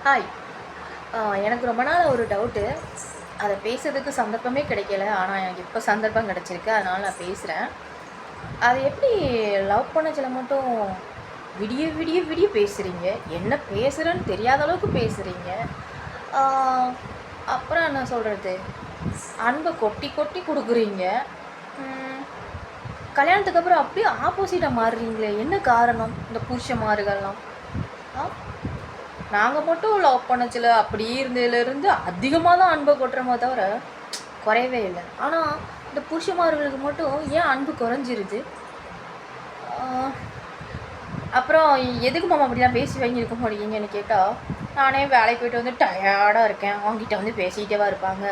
Hi. எனக்கு ரொம்ப நாள் ஒரு டவுட்டு. அத பேசுறதுக்கு சந்தர்ப்பமே கிடைக்கல. ஆனா, எனக்கு இப்போ சந்தர்ப்பம் கிடைச்சிருக்கு. அதனால நான் பேசுறேன். அது எப்படி லவ் பண்ணச்சில மட்டும் விடிய விடிய விடிய பேசுறீங்க? என்ன பேசுறேன்னு தெரியாத அளவுக்கு பேசுறீங்க. ஆ அப்புறம் என்ன சொல்றது? அன்ப கொட்டி கொட்டி குடுக்குறீங்க. ம் கல்யாணத்துக்கு அப்புறம் அப்படியே ஆப்போசிட்டா மாறுறீங்களே! என்ன காரணம்? இந்த புருஷன்மார்கள்லாம். ஆ நாங்க மட்டும் லவ் பண்ணச்சில அப்படியே இருந்ததுலேருந்து அதிகமா தான் அன்ப கொட்டுறோமே தவிர, குறையவே இல்ல. ஆனா, இந்த புருஷன்மார்களுக்கு மட்டும் ஏன் அன்பு குறைஞ்சிருது? ஆ அப்புறம் எதுக்கு மாமா அப்படிலாம் பேசி வாங்கி இருக்க மாட்டேங்கிறீங்கன்னு கேட்டா, நானே வேலைக்கு போயிட்டு வந்து டயர்டா இருக்கேன். உன்கிட்ட வந்து பேசிக்கிட்டேவா இருப்பாங்க.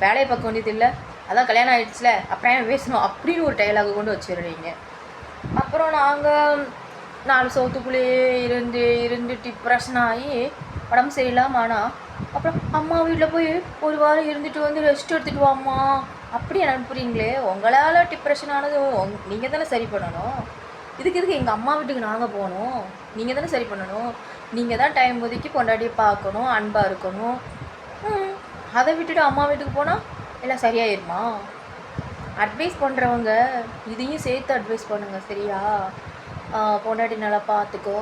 வேலைய பார்க்க வேண்டியது இல்ல. அதான் கல்யாணம் ஆயிடுச்சுல, அப்புறம் ஏன் பேசணும்? அப்படின்னு ஒரு டயலாக கொண்டு வச்சுடுறீங்க. அப்புறம் நாங்க 4 செவுத்துக்குள்ளேயே இருந்து இருந்து டிப்ரெஷன் ஆகி உடம்பு சரியில்லாம ஆனா, அப்புறம் அம்மா வீட்ல போய் ஒரு வாரம் இருந்துட்டு வந்து ரெஸ்ட் எடுத்துட்டு வாம்மா, அப்படி அனுப்புறீங்களே! உங்களால டிப்ரெஷன் ஆனது நீங்க தானே சரி பண்ணணும். இதுக்கு எதுக்கு எங்க அம்மா வீட்டுக்கு நாங்க போணும்? நீங்க தானே சரி பண்ணணும். நீங்க தான் டைம் ஒதுக்கி பொண்டாட்டிய பார்க்கணும், அன்பா இருக்கணும். அத விட்டுட்டு அம்மா வீட்டுக்கு போனா எல்லாம் சரியாயிருமா? அட்வைஸ் பண்ணுறவங்க இதையும் சேர்த்து அட்வைஸ் பண்ணுங்க சரியா? பொண்டாட்டி நல்லா பார்த்துக்கோ,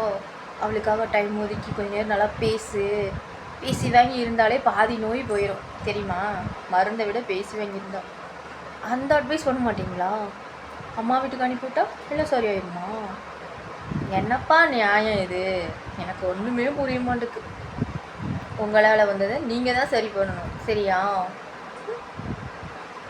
அவளுக்காக டைம் ஒதுக்கி கொஞ்ச நேரம் நல்லா பேசு. பேசி வாங்கி இருந்தாலே பாதி நோய் போயிடும் தெரியுமா? மருந்தை விட பேசி வாங்கி இருந்தா. அந்த அட்வைஸ் பண்ண மாட்டிங்களா? அம்மா வீட்டுக்கு அனுப்பிவிட்டா எல்லாம் சரியாயிருமா? என்னப்பா நியாயம் இது? எனக்கு ஒன்றுமே புரிய மாட்டேங்குது. உங்களால் வந்ததை நீங்கள் தான் சரி பண்ணணும் சரியா?